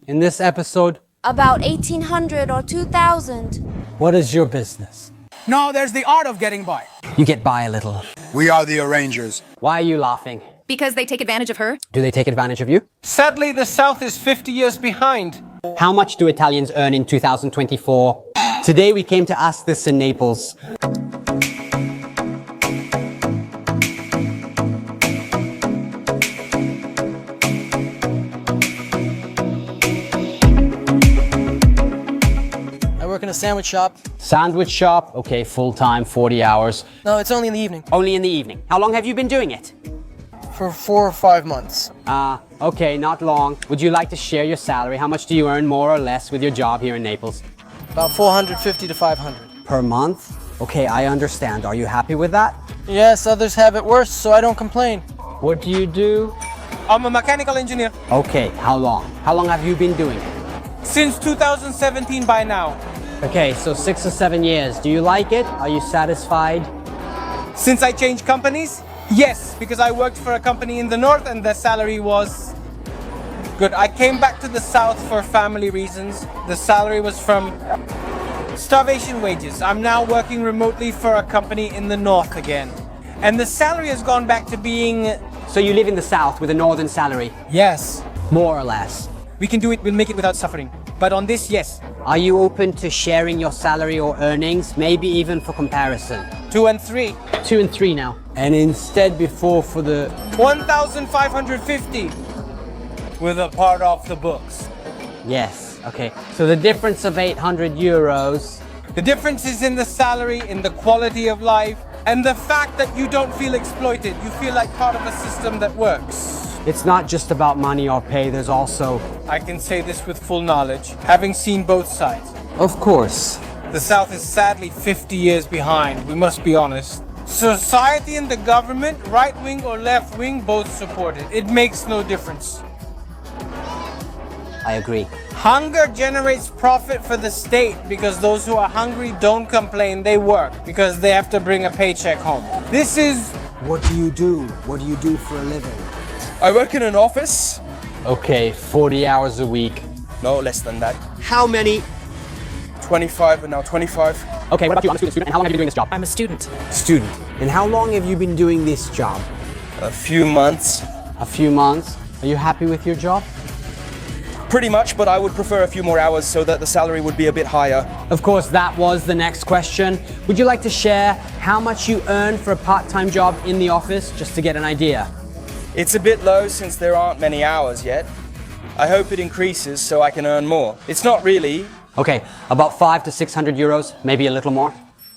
in this episode? About 1800 or 2000. What is your business? No, there's the art of getting by. You get by a little. We are the arrangers. Why are you laughing? Because they take advantage of her. Do they take advantage of you? Sadly, the South is 50 years behind. How much do Italians earn in 2024? Today we came to ask this in Naples. I work in a sandwich shop. Sandwich shop, okay, full-time, 40 hours. No, it's only in the evening. Only in the evening. How long have you been doing it? For 4 or 5 months. Okay, not long. Would you like to share your salary? How much do you earn more or less with your job here in Naples? About 450 to 500. Per month? Okay, I understand. Are you happy with that? Yes, others have it worse, so I don't complain. What do you do? I'm a mechanical engineer. Okay, how long? How long have you been doing it? Since 2017 by now. Okay, so 6 or 7 years. Do you like it? Are you satisfied? Since I changed companies? Yes, because I worked for a company in the north and the salary was good. I came back to the south for family reasons. The salary was from starvation wages. I'm now working remotely for a company in the north again. And the salary has gone back to being... So you live in the south with a northern salary? Yes. More or less. We can do it, we'll make it without suffering. But on this, yes. Are you open to sharing your salary or earnings, maybe even for comparison? 2 and 3. 2 and 3 now. And instead before for the... 1,550 with a part off the books. Yes, okay. So the difference of 800 euros. The difference is in the salary, in the quality of life, and the fact that you don't feel exploited. You feel like part of a system that works. It's not just about money or pay, there's also... I can say this with full knowledge, having seen both sides. Of course. The South is sadly 50 years behind, we must be honest. Society and the government, right wing or left wing, both support it. It makes no difference. I agree. Hunger generates profit for the state because those who are hungry don't complain, they work because they have to bring a paycheck home. This is... What do you do? What do you do for a living? I work in an office. Okay, 40 hours a week. No, less than that. How many? 25 and now 25. Okay, what about you? I'm a student. And how long have you been doing this job? I'm a student. Student. And how long have you been doing this job? A few months. A few months. Are you happy with your job? Pretty much, but I would prefer a few more hours so that the salary would be a bit higher. Of course, that was the next question. Would you like to share how much you earn for a part-time job in the office, just to get an idea? It's a bit low since there aren't many hours yet. I hope it increases so I can earn more. It's not really. Okay, about 500 to 600 euros, maybe a little more.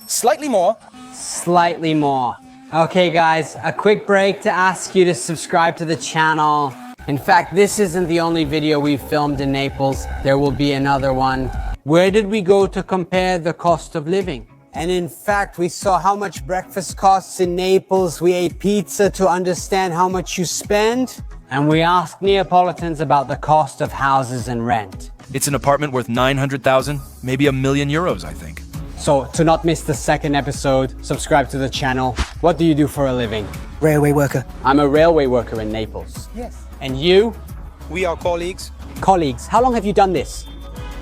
Slightly more. Slightly more. Okay guys, a quick break to ask you to subscribe to the channel. In fact, this isn't the only video we've filmed in Naples. There will be another one. Where did we go to compare the cost of living? And in fact, we saw how much breakfast costs in Naples. We ate pizza to understand how much you spend. And we asked Neapolitans about the cost of houses and rent. It's an apartment worth 900,000, maybe €1 million, I think. So, to not miss the second episode, subscribe to the channel. What do you do for a living? Railway worker. I'm a railway worker in Naples. Yes. And you? We are colleagues. Colleagues. How long have you done this?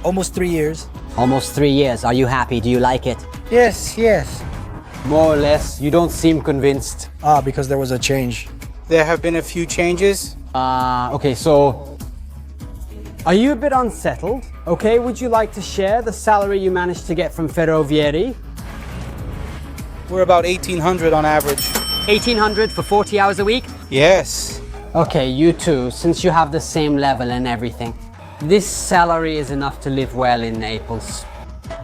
Almost 3 years. Almost 3 years. Are you happy? Do you like it? Yes, yes. More or less. You don't seem convinced. Because there was a change. There have been a few changes. Okay, so... Are you a bit unsettled? Okay, would you like to share the salary you managed to get from Ferrovieri? We're about 1,800 on average. 1,800 for 40 hours a week? Yes. Okay, you too, since you have the same level and everything. This salary is enough to live well in Naples.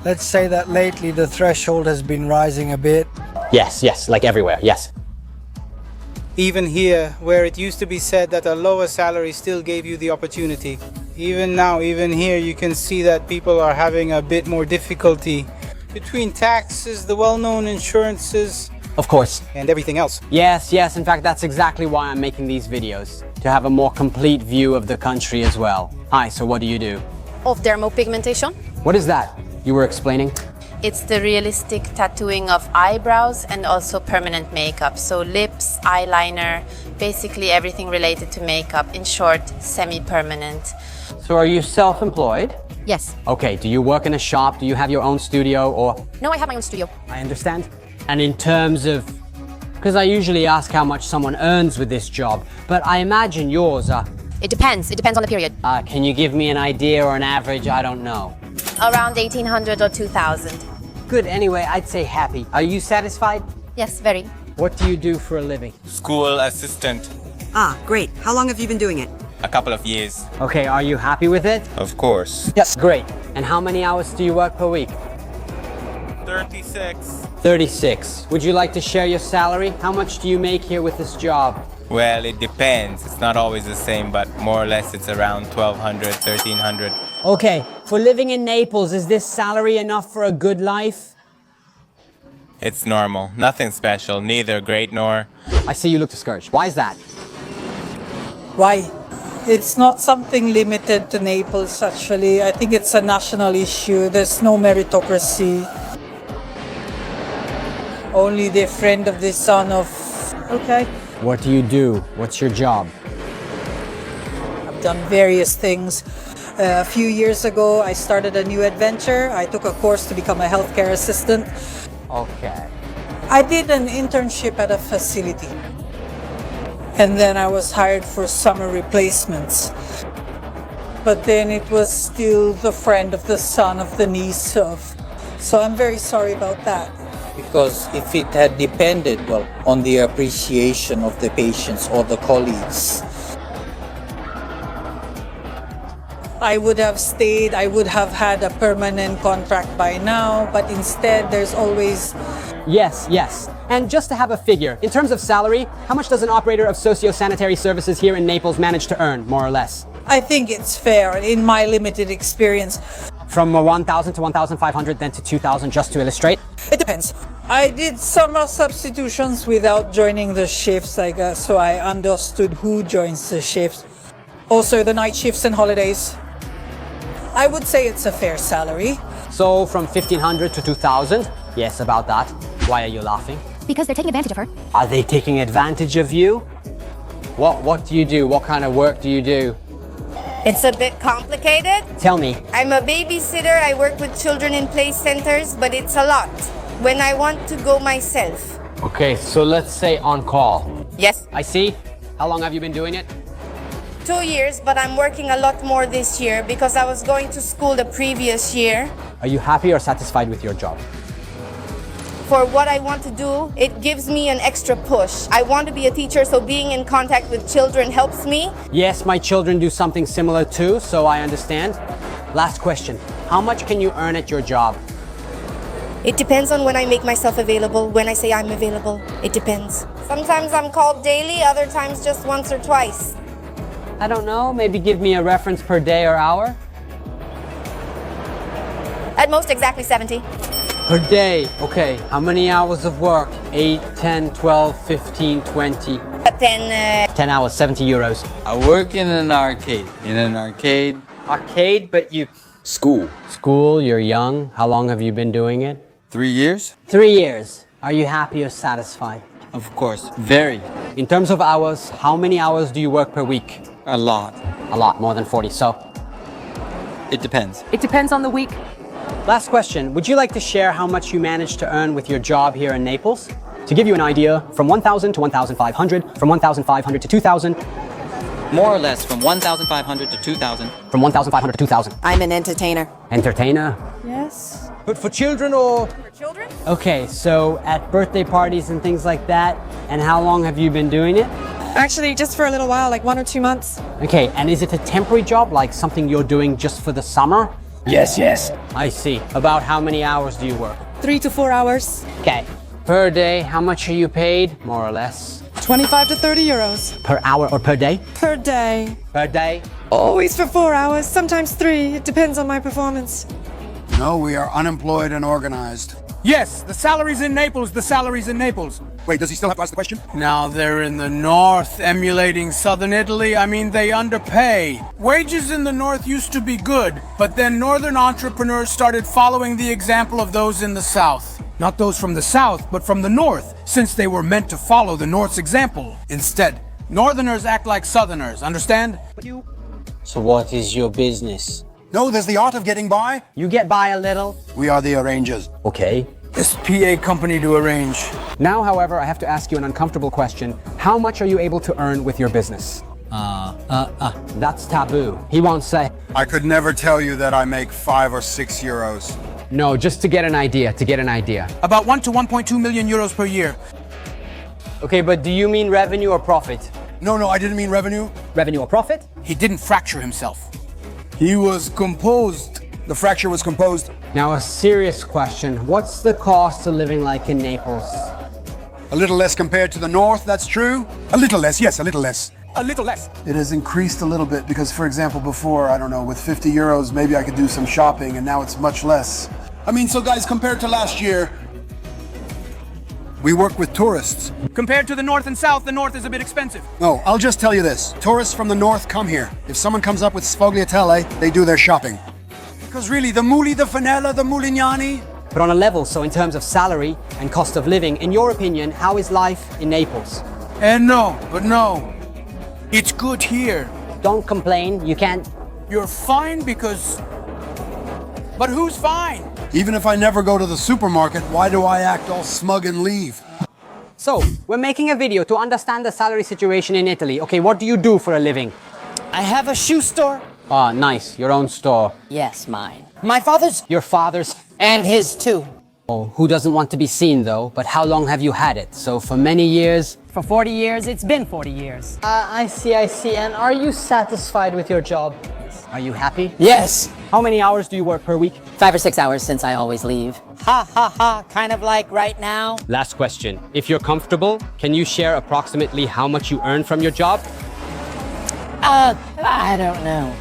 Let's say that lately the threshold has been rising a bit. Yes, like everywhere, yes. Even here, where it used to be said that a lower salary still gave you the opportunity. Even now, even here, you can see that people are having a bit more difficulty between taxes, the well-known insurances, Of course. and everything else. Yes, in fact, that's exactly why I'm making these videos. To have a more complete view of the country as well. Hi, so what do you do? Of dermopigmentation. What is that? You were explaining? It's the realistic tattooing of eyebrows and also permanent makeup. So lips, eyeliner, basically everything related to makeup. In short, semi-permanent. So are you self-employed? Yes. Okay, do you work in a shop? Do you have your own studio or? No, I have my own studio. I understand. And in terms of, because I usually ask how much someone earns with this job, but I imagine yours are. It depends. It depends on the period. Can you give me an idea or an average? I don't know. Around 1,800 or 2,000. Good, anyway, I'd say happy. Are you satisfied? Yes, very. What do you do for a living? School assistant. Ah, great. How long have you been doing it? A couple of years. Okay, are you happy with it? Of course. Yes. Great. And how many hours do you work per week? 36. 36. Would you like to share your salary? How much do you make here with this job? Well, it depends. It's not always the same, but more or less it's around 1,200, 1,300. Okay, for living in Naples, is this salary enough for a good life? It's normal. Nothing special. Neither great nor... I see you look discouraged. Why is that? Why? It's not something limited to Naples, actually. I think it's a national issue. There's no meritocracy. Only the friend of the son of... Okay. What do you do? What's your job? I've done various things. A few years ago, I started a new adventure. I took a course to become a healthcare assistant. Okay. I did an internship at a facility. And then I was hired for summer replacements. But then it was still the friend of the son of the niece of. So I'm very sorry about that. Because if it had depended, well, on the appreciation of the patients or the colleagues, I would have stayed, I would have had a permanent contract by now, but instead there's always... Yes, yes. And just to have a figure, in terms of salary, how much does an operator of socio-sanitary services here in Naples manage to earn, more or less? I think it's fair in my limited experience. From 1,000 to 1,500, then to 2,000, just to illustrate? It depends. I did summer substitutions without joining the shifts, I guess, so I understood who joins the shifts. Also the night shifts and holidays. I would say it's a fair salary. So from 1,500 to 2,000? Yes, about that. Why are you laughing? Because they're taking advantage of her. Are they taking advantage of you? What do you do? What kind of work do you do? It's a bit complicated. Tell me. I'm a babysitter. I work with children in play centers, but it's a lot when I want to go myself. Okay, so let's say on call. Yes. I see. How long have you been doing it? 2 years, but I'm working a lot more this year because I was going to school the previous year. Are you happy or satisfied with your job? For what I want to do, it gives me an extra push. I want to be a teacher, so being in contact with children helps me. Yes, my children do something similar too, so I understand. Last question. How much can you earn at your job? It depends on when I make myself available, when I say I'm available. It depends. Sometimes I'm called daily, other times just once or twice. I don't know, maybe give me a reference per day or hour? At most, exactly 70. Per day, okay. How many hours of work? 8, 10, 12, 15, 20. 10 hours, 70 euros. I work in an arcade. Arcade, but you... School. School, you're young. How long have you been doing it? 3 years? 3 years. Are you happy or satisfied? Of course, very. In terms of hours, how many hours do you work per week? A lot. A lot, more than 40, so? It depends. It depends on the week. Last question, would you like to share how much you managed to earn with your job here in Naples? To give you an idea, from 1,000 to 1,500, from 1,500 to 2,000. More or less from 1,500 to 2,000. From 1,500 to 2,000. I'm an entertainer. Entertainer? Yes. But for children or? For children? Okay, so at birthday parties and things like that, and how long have you been doing it? Actually, just for a little while, like 1 or 2 months. Okay, and is it a temporary job, like something you're doing just for the summer? Yes, yes. I see. About how many hours do you work? 3 to 4 hours. Okay. Per day, how much are you paid, more or less? 25 to 30 euros. Per hour or per day? Per day. Per day? Always for 4 hours, sometimes 3. It depends on my performance. No, we are unemployed and organized. Yes, the salaries in Naples, the salaries in Naples. Wait, does he still have to ask the question? Now they're in the north, emulating southern Italy. I mean, they underpay. Wages in the north used to be good, but then northern entrepreneurs started following the example of those in the south. Not those from the south, but from the north, since they were meant to follow the north's example. Instead, northerners act like southerners, understand? So what is your business? No, there's the art of getting by. You get by a little? We are the arrangers. Okay. SPA company to arrange. Now, however, I have to ask you an uncomfortable question. How much are you able to earn with your business? That's taboo. He won't say. I could never tell you that I make 5 or 6 euros. No, just to get an idea, About 1 to 1.2 million euros per year. Okay, but do you mean revenue or profit? No, I didn't mean revenue. Revenue or profit? He didn't fracture himself. He was composed. The fracture was composed. Now, a serious question. What's the cost of living like in Naples? A little less compared to the north, that's true. A little less, yes, a little less. A little less. It has increased a little bit because, for example, before, I don't know, with 50 euros, maybe I could do some shopping, and now it's much less. I mean, so guys, compared to last year, we work with tourists. Compared to the north and south, the north is a bit expensive. No, I'll just tell you this. Tourists from the north come here. If someone comes up with sfogliatelle, they do their shopping. Because really, the muli, the fanella, the mulignani. But on a level, so in terms of salary and cost of living, in your opinion, how is life in Naples? No. It's good here. Don't complain, you can't. You're fine because... But who's fine? Even if I never go to the supermarket, why do I act all smug and leave? So, we're making a video to understand the salary situation in Italy. Okay, what do you do for a living? I have a shoe store. Ah, nice. Your own store. Yes, mine. My father's. Your father's? And his too. Oh, who doesn't want to be seen though? But how long have you had it? So for many years? For 40 years, it's been 40 years. I see. And are you satisfied with your job? Are you happy? Yes. How many hours do you work per week? 5 or 6 hours since I always leave. Ha, kind of like right now. Last question. If you're comfortable, can you share approximately how much you earn from your job? I don't know.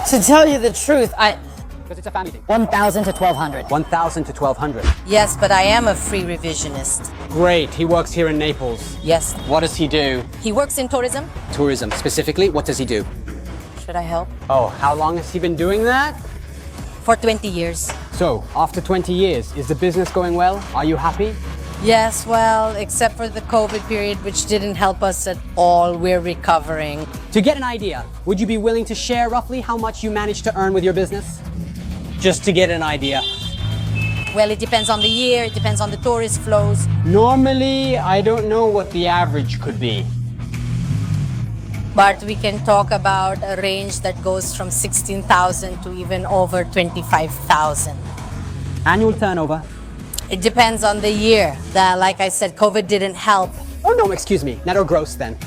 To tell you the truth, Because it's a family thing. 1,000 to 1,200. 1,000 to 1,200. Yes, but I am a free revisionist. Great. He works here in Naples. Yes. What does he do? He works in tourism. Tourism. Specifically, what does he do? Should I help? Oh, how long has he been doing that? For 20 years. So, after 20 years, is the business going well? Are you happy? Yes, well, except for the COVID period, which didn't help us at all. We're recovering. To get an idea, would you be willing to share roughly how much you managed to earn with your business? Just to get an idea. Well, it depends on the year, it depends on the tourist flows. Normally, I don't know what the average could be. But we can talk about a range that goes from 16,000 to even over 25,000. Annual turnover? It depends on the year. Like I said, COVID didn't help. Oh no, excuse me, net or gross then?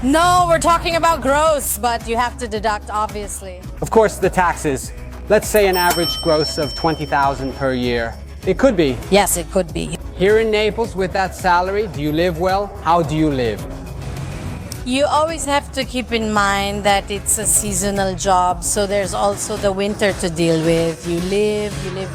No, we're talking about gross, but you have to deduct, obviously. Of course, the taxes. Let's say an average gross of 20,000 per year. It could be. Yes, it could be. Here in Naples, with that salary, do you live well? How do you live? You always have to keep in mind that it's a seasonal job, so there's also the winter to deal with. You live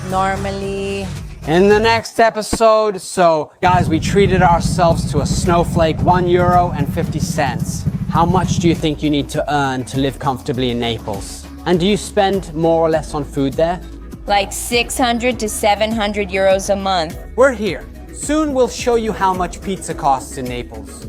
normally. In the next episode, so guys, we treated ourselves to a snowflake, €1.50. How much do you think you need to earn to live comfortably in Naples? And do you spend more or less on food there? Like 600 to 700 euros a month. We're here. Soon we'll show you how much pizza costs in Naples.